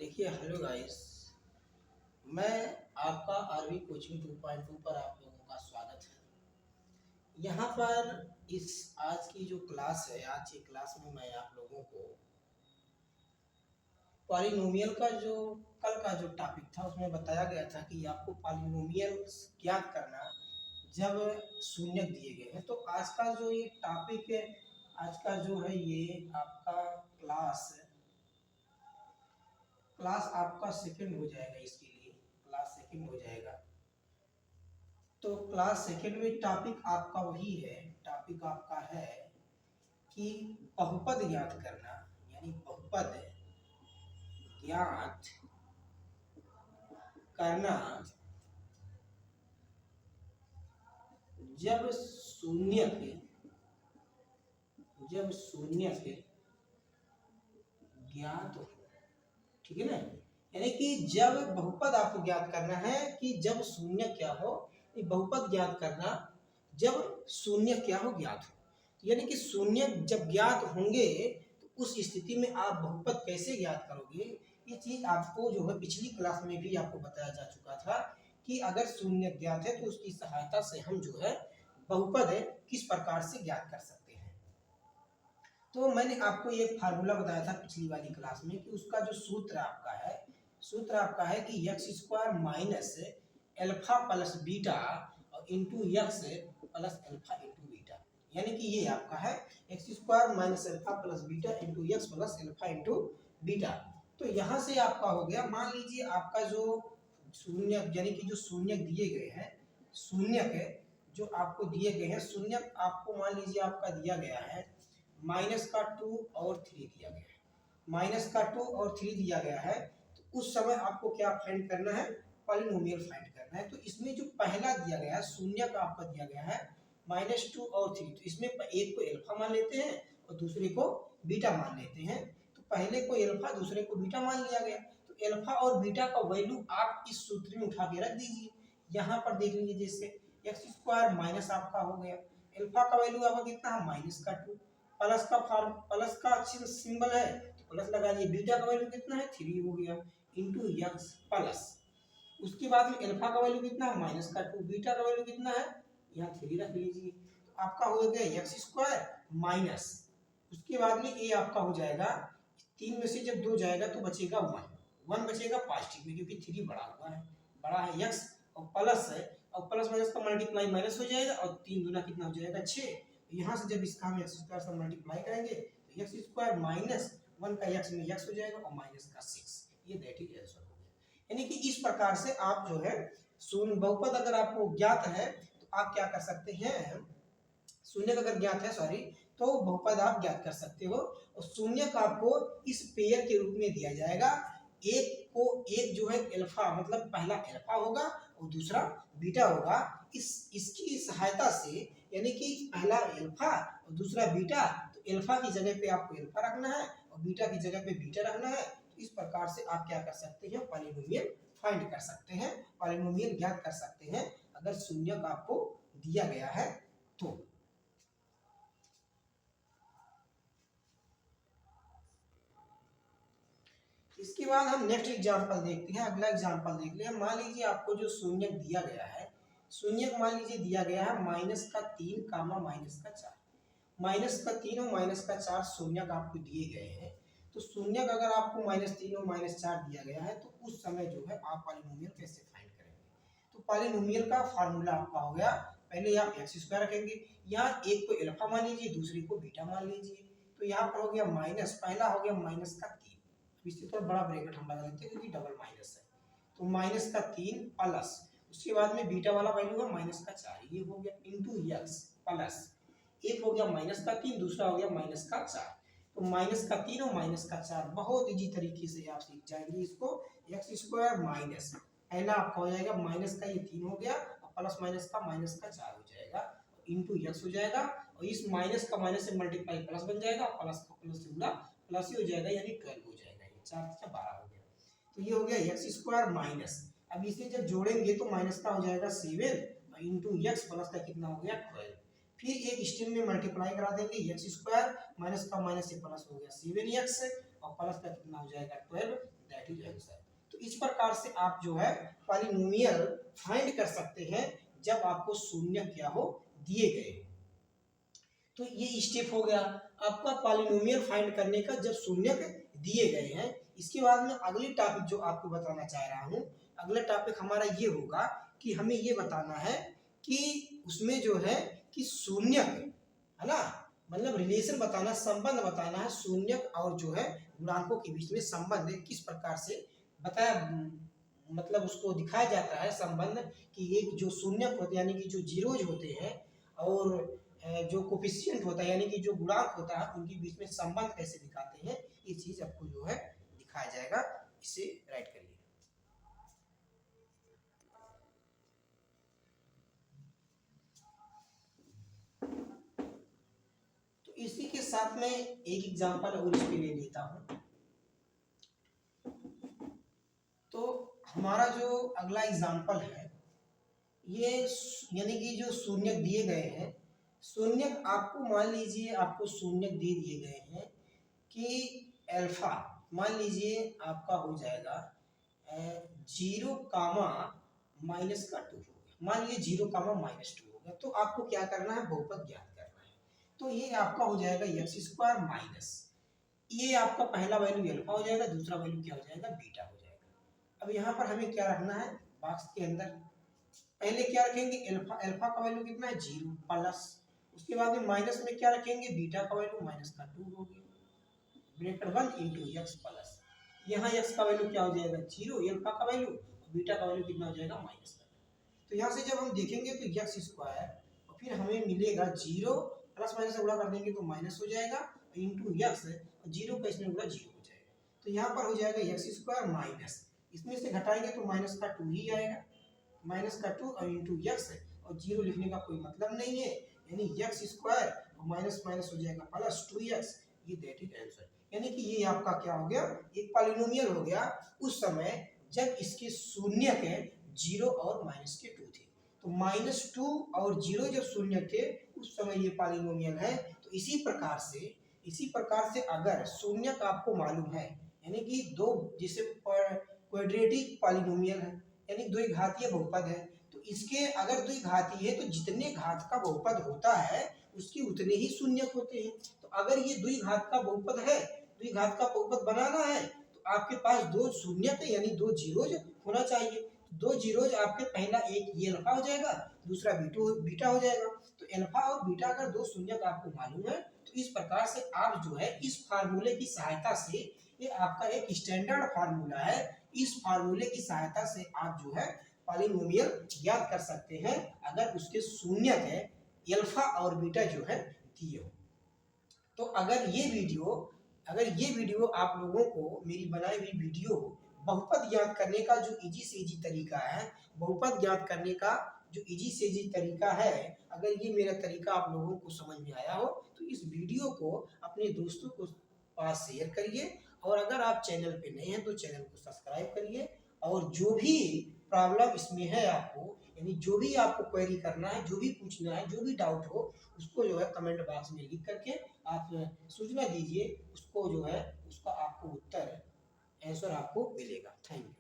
देखिए, hello guys. मैं आपका आरवी कोचिंग 2.2 पर आप लोगों का स्वागत है। यहाँ पर इस आज की जो क्लास है, आज की क्लास में मैं आप लोगों को पॉलिनोमियल का जो कल का जो टॉपिक था उसमें बताया गया था कि आपको पॉलिनोमियल ज्ञात करना जब शून्य दिए गए हैं। तो आज का जो ये टॉपिक है, आज का जो है ये आपका क्लास आपका सेकंड हो जाएगा। इसके लिए क्लास सेकंड हो जाएगा। तो क्लास सेकंड में टॉपिक आपका वही है, टॉपिक आपका है कि बहुपद ज्ञात करना, यानी बहुपद ज्ञात करना जब शून्य के ज्ञात हो। ठीक है ना? यानी कि जब बहुपद आपको ज्ञात करना है कि जब शून्य क्या हो, बहुपद ज्ञात करना जब शून्य क्या हो, ज्ञात हो। यानी कि शून्य जब ज्ञात होंगे तो उस स्थिति में आप बहुपद कैसे ज्ञात करोगे, ये चीज आपको जो है पिछली क्लास में भी आपको बताया जा चुका था कि अगर शून्य ज्ञात है तो उसकी सहायता से हम जो है बहुपद है किस प्रकार से ज्ञात कर सकते हैं। तो मैंने आपको एक फार्मूला बताया था पिछली वाली क्लास में कि उसका जो सूत्र आपका है कि x square minus alpha plus beta into x plus alpha into beta. यानी कि ये आपका है x square minus alpha plus beta into x plus alpha into beta. तो यहाँ से आपका हो गया, मान लीजिए आपका जो शून्य यानी कि जो शून्य दिए गए हैं, शून्य के जो आपको दिए गए हैं, शून्य आपको मान लीजिए आपका दिया गया है माइनस का 2 और 3 दिया गया है, माइनस का 2 और 3 दिया गया है। तो उस समय आपको क्या फाइंड करना है, पॉलिनोमियल फाइंड करना है। तो इसमें जो पहला दिया गया है शून्य का आपका दिया गया है -2 और 3, तो इसमें एक को अल्फा मान लेते हैं और दूसरे को बीटा मान लेते हैं। तो पहले को अल्फा दूसरे को बीटा मान लिया गया। तो अल्फा और बीटा का वैल्यू आप इस सूत्र में उठा के रख दीजिए। यहाँ पर देख लीजिए, जैसे एक्स स्क्वायर माइनस आपका हो गया, अल्फा का वैल्यू आपका कितना है -2, प्लस का सिंबल है तो प्लस लगा दिए, बीटा का वैल्यू कितना है 3 हो गया इंटू एक्स प्लस, उसके बाद में अल्फा का वैल्यू कितना है -2, बीटा का वैल्यू कितना है यहाँ 3 रख लीजिए। तो आपका हो गया एक्स स्क्वायर माइनस, उसके बाद में ये आपका हो जाएगा 3 में से जब 2 जाएगा तो बचेगा 1 बचेगा पॉजिटिव में क्योंकि 3 बड़ा है एक्स, और प्लस है और प्लस माइनस का मल्टीप्लाई माइनस हो जाएगा और 3 दूना कितना हो जाएगा 6। यहाँ से जब इसका हम एक्स स्क्वायर से मल्टीप्लाई करेंगे तो एक्स स्क्वायर माइनस 1 का एक्स में एक्स हो जाएगा और माइनस का 6, ये दैट इज आंसर हो गया। यानी कि इस प्रकार से आप जो है शून्य बहुपद अगर आपको ज्ञात है तो आप क्या कर सकते हैं, शून्य अगर ज्ञात है सॉरी, तो बहुपद आप ज्ञात कर सकते हो। और शून्य का आपको इस पेयर के रूप में दिया जाएगा, एक जो है अल्फा मतलब पहला अल्फा होगा और दूसरा बीटा होगा। इसकी सहायता से यानी कि पहला अल्फा और दूसरा बीटा, तो अल्फा की जगह पे आपको अल्फा रखना है और बीटा की जगह पे बीटा रखना है। तो इस प्रकार से आप क्या कर सकते हैं, पॉलिनोमियल फाइंड कर सकते हैं, पॉलिनोमियल ज्ञात कर सकते हैं अगर शून्य का आपको दिया गया है तो। इसके बाद हम नेक्स्ट एग्जांपल देखते हैं, अगला एग्जांपल देख ले। मान लीजिए आपको जो शून्य दिया गया है, शून्य मान लीजिए दिया गया है -3 कामा -4, -3 और -4 शून्य का आपको दिए गए हैं। तो शून्य का अगर आपको -3 और -4 दिया गया है तो उस समय जो है आप पॉलिनोमियल कैसे फाइंड करेंगे। तो पॉलिनोमियल का फार्मूला आपका हो गया, पहले आप एक्स स्क्वायर रखेंगे, यहाँ एक को अल्फा मान लीजिए दूसरे को बीटा मान लीजिए। तो यहाँ पर हो गया माइनस, पहला हो गया -3, इसकी तरफ बड़ा ब्रैकेट हम लगा लेते हैं क्योंकि डबल माइनस है। तो -3 प्लस, उसके बाद में बीटा वाला वैल्यू है -4, ये हो गया इंटू एक्स प्लस, एक हो गया -3 दूसरा हो गया -4। तो -3 और -4 बहुत इजी तरीके से आप सीख जाएंगे इसको। एक्स स्क्वायर माइनस पहला आपका हो जाएगा माइनस का ये 3 हो गया और प्लस माइनस का -4 हो जाएगा इंटू एक्स हो जाएगा, और इस माइनस का माइनस से मल्टीप्लाई प्लस बन जाएगा, प्लस का प्लस से गुणा प्लस ही हो जाएगा यानी 12 हो जाएगा, 4 से 12 हो गया। तो ये हो गया एक्स स्क्वायर माइनस, अब इसे जब जोड़ेंगे तो माइनस का हो जाएगा 7 इंटू एक्स प्लस का कितना हो गया 12, फिर एक स्टेप में मल्टीप्लाई करा देंगे, एक्स स्क्वायर माइनस का माइनस से प्लस हो गया 7x और प्लस का कितना हो जाएगा 12, दैट इज आंसर। तो इस प्रकार से आप जो है पॉलिनोमियल फाइंड कर सकते हैं जब आपको शून्य क्या हो दिए गए। तो ये स्टेप हो गया आपका पॉलिनोमियल फाइंड करने का जब शून्य दिए गए हैं। इसके बाद में अगली टॉपिक जो आपको बताना चाह रहा हूँ, अगला टॉपिक हमारा ये होगा कि हमें ये बताना है कि उसमें जो है कि शून्य है ना, मतलब रिलेशन बताना, संबंध बताना है शून्य और जो है गुणांकों के बीच में संबंध किस प्रकार से बताया, मतलब उसको दिखाया जाता है संबंध कि एक जो शून्य होते यानी कि जो जीरोज होते हैं और जो कोफिशिएंट होता है यानी कि जो गुणांक होता है उनके बीच में संबंध कैसे दिखाते हैं, ये चीज आपको जो है दिखाया जाएगा। इसे राइट करिए। तो इसी के साथ में एक एग्जांपल और इस पे ले लेता हूं। तो हमारा जो अगला एग्जांपल है ये यानी कि जो शून्य दिए गए हैं, शून्य आपको मान लीजिए आपको शून्य दे दिए गए हैं कि अल्फा मान लीजिए आपका हो जाएगा 0 कामा माइनस का 2 हो गया, मान लीजिए 0 कामा माइनस 2 हो गया। तो आपको क्या करना है, बहुपद ज्ञात करना है। तो ये आपका हो जाएगा एक्स स्क्वायर माइनस, ये आपका पहला वैल्यू अल्फा हो जाएगा, दूसरा वैल्यू क्या हो जाएगा, बीटा हो जाएगा। अब यहाँ पर हमें क्या रखना है बॉक्स के अंदर, पहले क्या रखेंगे अल्फा, अल्फा का वैल्यू कितना है 0 प्लस, उसके बाद में माइनस में क्या रखेंगे बीटा का वैल्यू माइनस का 2 हो गया, ब्रैकेट 1 इंटू एक्स प्लस, यहाँ एक्स का वैल्यू क्या हो जाएगा 0, अल्फा का वैल्यू, बीटा का वैल्यू कितना हो जाएगा माइनस का। तो यहाँ से जब हम देखेंगे तो एक्स स्क्वायर और फिर हमें मिलेगा 0 प्लस माइनस से गुणा कर देंगे तो माइनस हो जाएगा इंटू एक्स, और 0 का इसमें गुणा 0 हो जाएगा। तो यहाँ पर हो जाएगा एक्स स्क्वायर माइनस, इसमें से घटाएंगे तो माइनस का 2 ही आएगा, माइनस का 2 और इंटू एक्स, और 0 लिखने का कोई मतलब नहीं है, यानी एक्स स्क्वायर और माइनस माइनस हो जाएगा प्लस 2x, ये दैट इज आंसर। यानी कि ये आपका क्या हो गया, एक पॉलिनोमियल हो गया उस समय जब इसके शून्य के 0 और माइनस के 2 थे। तो -2 और 0 जब शून्य थे उस समय ये पॉलिनोमियल है। तो इसी प्रकार से अगर शून्य का आपको मालूम है यानी कि दो जिसे क्वाड्रेटिक पॉलिनोमियल है यानी द्विघातीय बहुपद है, तो इसके अगर द्विघाती है तो जितने घात का बहुपद होता है उसके उतने ही शून्य होते हैं। तो अगर ये द्विघात का बहुपद है, द्विघात का बहुपद बनाना है तो आपके पास दो शून्य यानी दो जीरोज होना चाहिए। दो जीरोज आपके पहला एक ये अल्फा हो जाएगा, दूसरा बीटा हो जाएगा। तो अल्फा और बीटा अगर दो शून्य का आपको मालूम है तो इस प्रकार से आप जो है इस फार्मूले की सहायता से, ये आपका एक स्टैंडर्ड फार्मूला है, इस फार्मूले की सहायता से आप जो है पॉलिनोमियल ज्ञात कर सकते हैं अगर उसके शून्य है अल्फा और बीटा जो है दिए हो। तो अगर ये वीडियो आप लोगों को मेरी बनाई हुई वीडियो बहुपद ज्ञात करने का जो इजी से इजी तरीका है, बहुपद ज्ञात करने का जो इजी से इजी तरीका है, अगर ये मेरा तरीका आप लोगों को समझ में आया हो तो इस वीडियो को अपने दोस्तों को पास शेयर करिए, और अगर आप चैनल पे नए हैं तो चैनल को सब्सक्राइब करिए। और जो भी प्रॉब्लम इसमें है आपको, यानी जो भी आपको क्वेरी करना है, जो भी पूछना है, जो भी डाउट हो उसको जो है कमेंट बॉक्स में लिख करके आप सूचना दीजिए, उसको जो है उसका आपको उत्तर आंसर आपको मिलेगा। Thank you.